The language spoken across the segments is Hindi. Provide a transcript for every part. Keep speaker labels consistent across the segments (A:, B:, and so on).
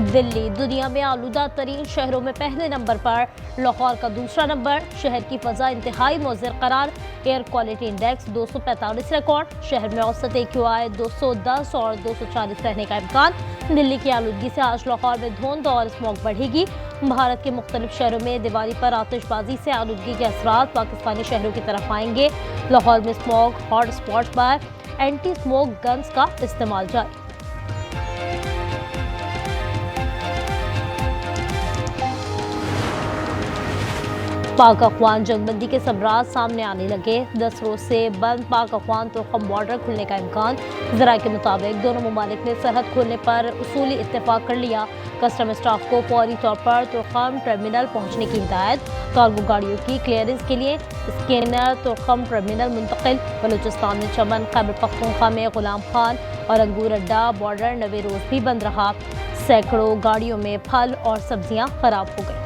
A: दिल्ली दुनिया में आलूदा तरीन शहरों में पहले नंबर पर, लाहौर का दूसरा नंबर। शहर की फजा इंतहाई मुज़र करार, एयर क्वालिटी इंडेक्स 245 रिकॉर्ड। शहर में औसत AQI 210 और 240 रहने का इम्कान। दिल्ली की आलूदगी से आज लाहौर में धुंध और स्मॉग बढ़ेगी। भारत के मुख्तलिफ शहरों में दिवाली पर आतिशबाजी से आलूदगी के असरात पाकिस्तानी शहरों की तरफ आएंगे। लाहौर में स्मॉग हॉट स्पॉट पर एंटी स्मोक गन्स का इस्तेमाल जारी। पाक अफगान जंगबंदी के सबरात सामने आने लगे। 10 रोज से बंद पाक अफगान तुर्कम बॉर्डर खुलने का इम्कान। ज़राए के मुताबिक दोनों ममालिक ने सरहद खोलने पर उसूली इत्तेफाक कर लिया। कस्टम स्टाफ को फौरी तौर पर तुर्कम टर्मिनल पहुंचने की हिदायत। कार्गो गाड़ियों की क्लियरेंस के लिए स्कैनर तुर्कम टर्मिनल मुंतकिल। बलूचिस्तान में चमन, खैबर पख्तूनख्वा में गुलाम खान और अंगूर अड्डा बॉर्डर नवे रोज भी बंद रहा। सैकड़ों गाड़ियों में फल और सब्जियां खराब हो गई।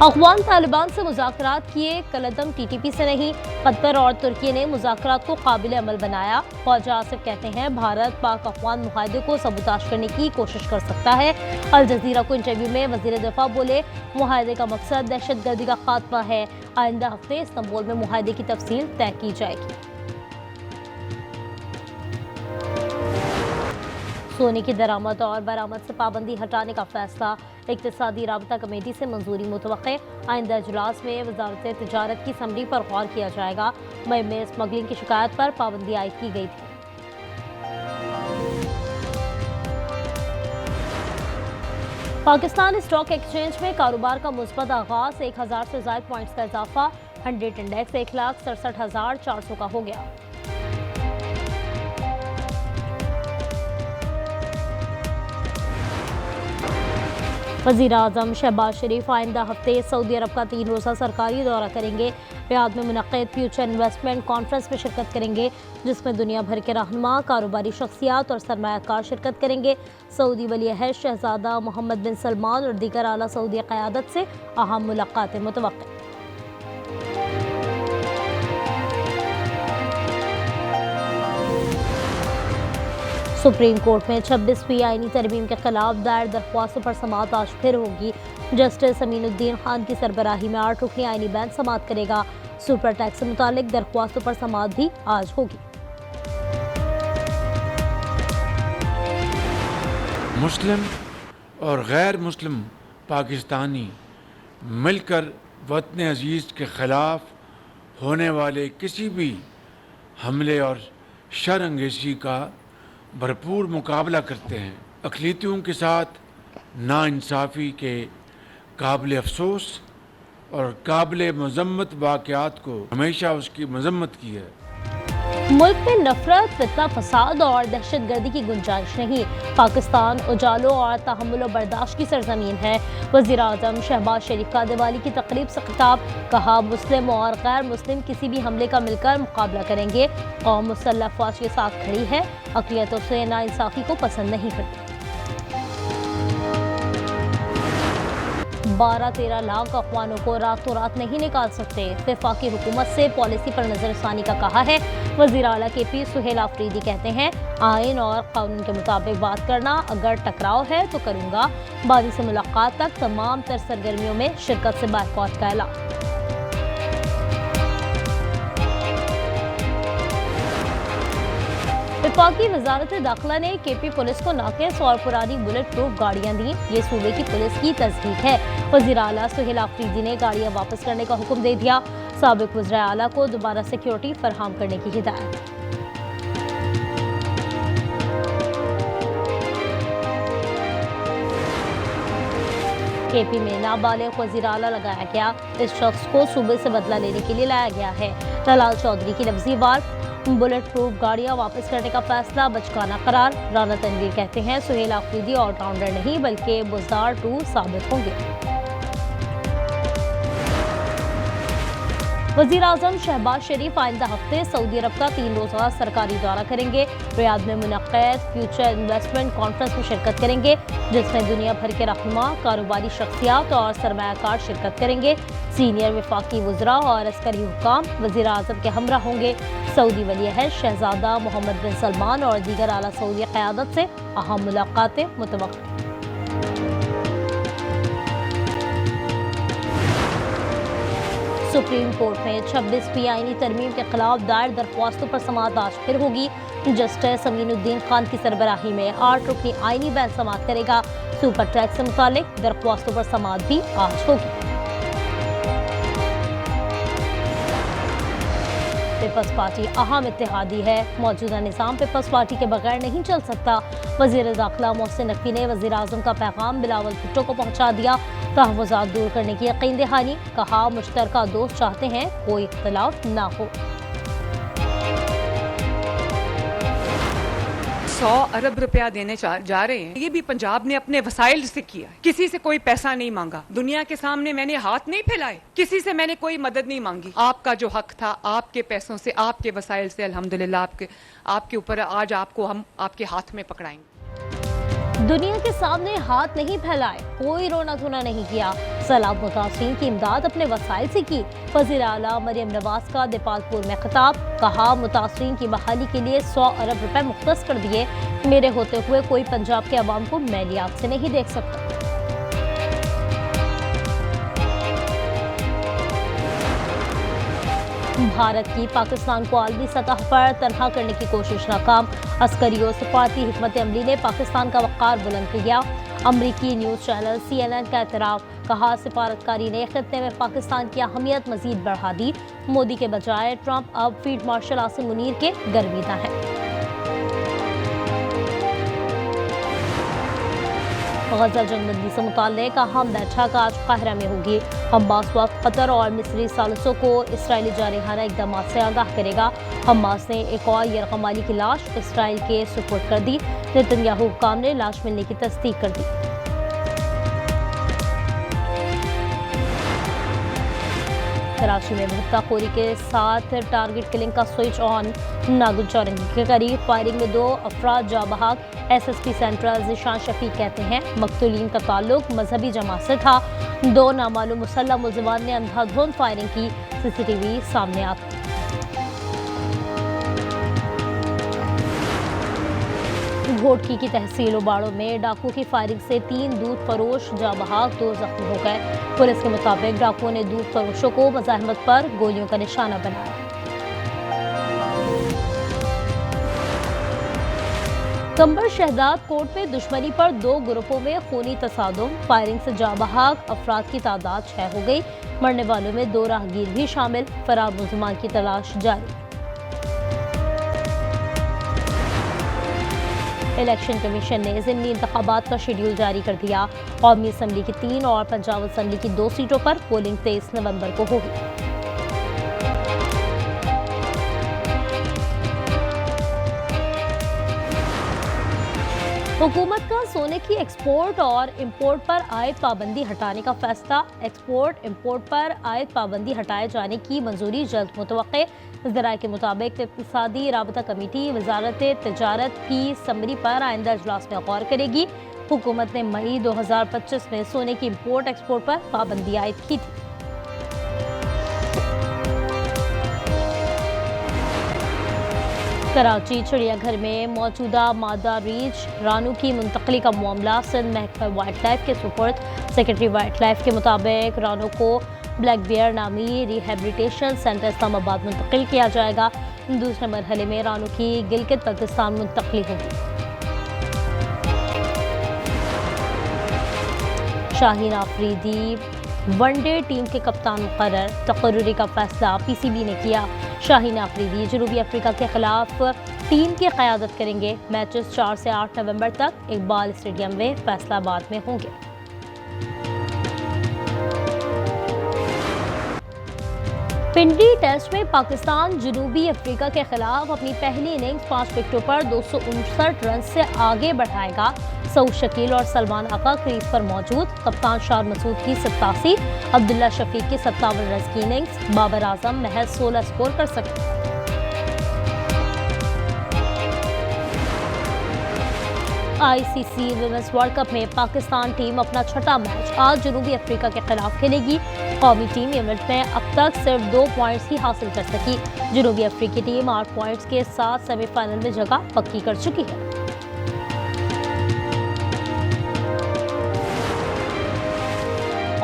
A: अफगान तालिबान से मुज़ाकरात किए, कलदम TTP से नहीं। कतर और तुर्की ने मुज़ाकरात को काबिल अमल बनाया। ख्वाजा आसिफ कहते हैं भारत पाक अफगान मुआहदे को सबूताश करने की कोशिश कर सकता है। अल जज़ीरा को इंटरव्यू में वज़ीर दिफा बोले मुआहदे का मकसद दहशतगर्दी का खात्मा है। आइंदा हफ्ते इस्तांबुल में मुआहदे की तफसील तय की जाएगी। सोने की दरामद और बरामद से पाबंदी हटाने का फैसला। इक्तिसादी राबता कमेटी से मंजूरी मुतवक्के। आइंदा इजलास में वजारत तिजारत की समरी पर गौर किया जाएगा। मई में स्मगलिंग की शिकायत पर पाबंदी आयद की गई थी। पाकिस्तान स्टॉक एक्सचेंज में कारोबार का मुस्बत आगाज। 1000 से ज़ायद पॉइंट्स का इजाफा। 100 इंडेक्स 1,67,400 का हो गया। वज़ीर आज़म शहबाज शरीफ आइंदा हफ्ते सऊदी अरब का 3 रोज़ा सरकारी दौरा करेंगे। रियाद में मुनक़्क़िद फ्यूचर इन्वेस्टमेंट कॉन्फ्रेंस में शिरकत करेंगे, जिसमें दुनिया भर के रहनुमा, कारोबारी शख्सियात और सरमायाकार शिरकत करेंगे। सऊदी वली अहद शहजादा मोहम्मद बिन सलमान और दीगर आला सऊदी क़यादत से अहम मुलाक़ातें मुतवक्किल। सुप्रीम कोर्ट में 26वीं आईनी तरमीम के खिलाफ दायर दरख्वास्तों पर समाअत आज फिर होगी। जस्टिस अमीनुद्दीन खान की सरबराही में 8 रुकनी आईनी बेंच समाअत करेगा। सुपर टैक्स से मुतालिक दरख्वास्तों पर समाअत भी आज होगी।
B: मुस्लिम और गैर मुस्लिम पाकिस्तानी मिलकर वतन अजीज़ के ख़िलाफ़ होने वाले किसी भी हमले और शर अंगेज़ी का भरपूर मुकाबला करते हैं। अक़लीतियों के साथ नाइंसाफ़ी के काबिल अफ़सोस और काबिल मज़म्मत वाक़यात को हमेशा उसकी मज़म्मत की है।
A: मुल्क में नफरत, फितना, फसाद और दहशतगर्दी की गुंजाइश नहीं। पाकिस्तान उजालों और तहम्मुल और बर्दाश्त की सरजमीन है। वज़ीर आज़म शहबाज शरीफ का दिवाली की तकरीब से खिताब। कहा मुस्लिम और गैर मुस्लिम किसी भी हमले का मिलकर मुकाबला करेंगे। कौम मुसल्लह फ़ौज के साथ खड़ी है, अक़लियतों से नाइंसाफ़ी को पसंद नहीं करती। 12-13 लाख अफ़गानों को रातों रात नहीं निकाल सकते। वफाकी हुकूमत से पॉलिसी पर नज़रसानी का कहा है। वज़ीर आला KP सुहेल आफरीदी कहते हैं आइन और कानून के मुताबिक बात करना, अगर टकराव है तो करूँगा। बादी से मुलाकात तक तमाम तर सरगर्मियों में शिरकत से बायकॉट का ऐलान। वफाकी वजारत दाखिला ने KP पुलिस को नाक़िस और पुरानी बुलेट प्रूफ गाड़ियाँ दी। ये सूबे की पुलिस की तस्दीक है। वज़ीर आला सुहेल आफरीदी ने गाड़ियाँ वापस करने का हुक्म दे दिया। साबिक़ वज़ीर आला को दोबारा सिक्योरिटी फराहम करने की हिदायत। KP में नाबालिग वज़ीर आला लगाया गया। इस शख्स को सूबे से बदला लेने के लिए लाया गया है। तलाल चौधरी की लफ्ज़ी वार। बुलेट प्रूफ गाड़ियां वापस करने का फैसला बचकाना करार। राना तनवीर कहते हैं सुहेल आफरीदी ऑलराउंडर नहीं बल्कि बुज़दार 2 साबित होंगे। वज़ीर आज़म शहबाज शरीफ आइंदा हफ्ते सऊदी अरब का 3 रोज़ा सरकारी दौरा करेंगे। रियाद में मुनक़्क़द फ्यूचर इन्वेस्टमेंट कॉन्फ्रेंस में शिरकत करेंगे, जिसमें दुनिया भर के रहनुमा, कारोबारी शख्सियात और सरमायाकार शिरकत करेंगे। सीनियर वफाकी वज़रा और अस्करी हुक्काम वज़ीर आज़म के हमरा होंगे। सऊदी वली-अहद शहजादा मोहम्मद बिन सलमान और दीगर आला सऊदी क़यादत से अहम मुलाक़ातें मुतवक्किल। सुप्रीम कोर्ट में 26वीं आईनी तरमीम के खिलाफ दायर दरख्वास्तों पर समाअत आज फिर होगी। जस्टिस अमीनुद्दीन खान की सरबराही में 8 रुकनी आईनी बेंच समाअत करेगा। सुपर टैक्स से मुतालिक दरख्वास्तों पर समाअत भी आज होगी। पीपल्स पार्टी अहम इत्तेहादी है, मौजूदा निज़ाम पीपल्स पार्टी के बगैर नहीं चल सकता। वज़ीर दाखिला मोहसिन नकवी ने वज़ीर आज़म का पैगाम बिलावल भुट्टो को पहुँचा दिया। तहफ़्फ़ुज़ात दूर करने की यकीन दहानी, कहा मुश्तरका दोस्त चाहते हैं कोई इख्तिलाफ ना हो।
C: 100 अरब रुपया देने जा रहे हैं, ये भी पंजाब ने अपने वसाइल से किया, किसी से कोई पैसा नहीं मांगा, दुनिया के सामने मैंने हाथ नहीं फैलाए, किसी से मैंने कोई मदद नहीं मांगी। आपका जो हक था आपके पैसों से, आपके वसाइल से, अल्हम्दुलिल्लाह आपके ऊपर आज आपको हम आपके हाथ में पकड़ाएंगे।
A: दुनिया के सामने हाथ नहीं फैलाए, कोई रोना धोना नहीं किया, सैलाब मुतासिरीन की इमदाद अपने वसाइल से की। वज़ीर आला मरियम नवाज का दीपालपुर में खिताब, कहा मुतासिरीन की बहाली के लिए 100 अरब रुपए मुख्तस कर दिए, मेरे होते हुए कोई पंजाब के अवाम को मैली आंख से नहीं देख सकता। भारत की पाकिस्तान को आलमी सतह पर तनहा करने की कोशिश नाकाम। अस्करी और सफारती हिकमत अमली ने पाकिस्तान का वक़ार बुलंद किया। अमरीकी न्यूज़ चैनल CNN का एतराफ़, कहा सिफारतकारी ने खित्ते में पाकिस्तान की अहमियत मज़ीद बढ़ा दी। मोदी के बजाय ट्रंप अब फील्ड मार्शल आसिम मुनीर के गर्मीदा हैं। गजा जंगबंदी से मुताल्लिक अहम बैठक आज काहिरा में होगी। हमास वक्त कतर और मिस्री सालिसों को इसराइली जारहाना इकदाम से आगाह करेगा। हमास ने एक और यरगमाली की लाश इसराइल के सुपुर्द कर दी। नेतन्याहू हुक्काम ने लाश मिलने की तस्दीक कर दी। कराची में भत्ताखोरी के साथ टारगेट किलिंग का स्विच ऑन। नागुल चौरंगी के करीब फायरिंग में 2 अफराद जा बहक। SSP सेंट्रल ज़िशान शफीक कहते हैं मकतूलीन का ताल्लुक मजहबी जमात से था। 2 नामालूम मुसल्लह मुलज़िमान ने अंधाधुंध फायरिंग की, CCTV सामने आती। घोटकी की तहसील उबाड़ो में डाकू की फायरिंग से 3 दूध फरोश जा बहक, 2 जख्मी हो गए। पुलिस के मुताबिक डाकुओं ने दूध फरोशों को मज़ाहमत पर गोलियों का निशाना बनाया। कंबर शहदाद कोर्ट में दुश्मनी पर 2 ग्रुपों में खूनी तसादुम। फायरिंग से जा बहक अफराद की तादाद 6 हो गई। मरने वालों में 2 राहगीर भी शामिल। फरार मुलज़िमान की तलाश जारी। इलेक्शन कमीशन ने ज़िमनी इंतखाबात का शेड्यूल जारी कर दिया। कौमी असम्बली की 3 और पंजाब असम्बली की 2 सीटों पर पोलिंग 23 नवंबर को होगी। हुकूमत का सोने की एक्सपोर्ट और इंपोर्ट पर आयद पाबंदी हटाने का फैसला। एक्सपोर्ट इंपोर्ट पर आयद पाबंदी हटाए जाने की मंजूरी जल्द मुतवक्के। ज़राए के मुताबिक इक़्तिसादी राबता कमेटी वजारत तिजारत की समरी पर आइंदा इजलास में गौर करेगी। हुकूमत ने मई 2025 में सोने की इंपोर्ट एक्सपोर्ट पर पाबंदी आयद की थी। कराची चिड़ियाघर में मौजूदा मादा रीछ रानू की मुंतकली का मामला सिंध महकमा वाइल्ड लाइफ के सुपुर्द। सेक्रेटरी वाइल्ड लाइफ के मुताबिक रानू को ब्लैक बियर नामी रिहेबिलिटेशन सेंटर इस्लामाबाद मुंतकिल किया जाएगा। दूसरे मरहले में रानू की गिलगित बल्तिस्तान मुंतकली होगी। शाहीन आफरीदी वनडे टीम के कप्तान मुकर्रर। तकर्रुरी का फैसला PCB ने किया। शाहीन आफरीदी जनूबी अफ्रीका के खिलाफ टीम की क़यादत करेंगे। मैचेस 4 से 8 नवंबर तक इकबाल स्टेडियम में फैसलाबाद में होंगे। पिंडी टेस्ट में पाकिस्तान जनूबी अफ्रीका के खिलाफ अपनी पहली इनिंग्स 5 विकेटों पर 259 रन से आगे बढ़ाएगा। सऊद शकील और सलमान आका क्रीज पर मौजूद। कप्तान शार मसूद की 87, अब्दुल्ला शफीक की 57 रन की इनिंग्स। बाबर आजम महज 16 स्कोर कर सके। आईसीसी विमेंस वर्ल्ड कप में पाकिस्तान टीम अपना छठा मैच आज जनूबी अफ्रीका के खिलाफ खेलेगी। कौमी टीम इवेंट में अब तक सिर्फ 2 पॉइंट्स ही हासिल कर सकी। जनूबी अफ्रीकी टीम 8 पॉइंट्स के साथ सेमीफाइनल में जगह पक्की कर चुकी है।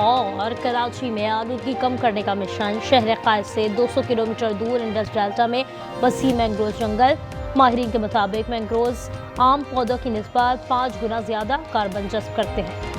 A: और कराची में आलूगी कम करने का मिशन। शहर कायद से 200 किलोमीटर दूर इंडस डेल्टा में वसी मैंग्रोव जंगल। माहिरीन के मुताबिक मैंग्रोव्स आम पौधों की निस्बत 5 गुना ज्यादा कार्बन जज्ब करते हैं।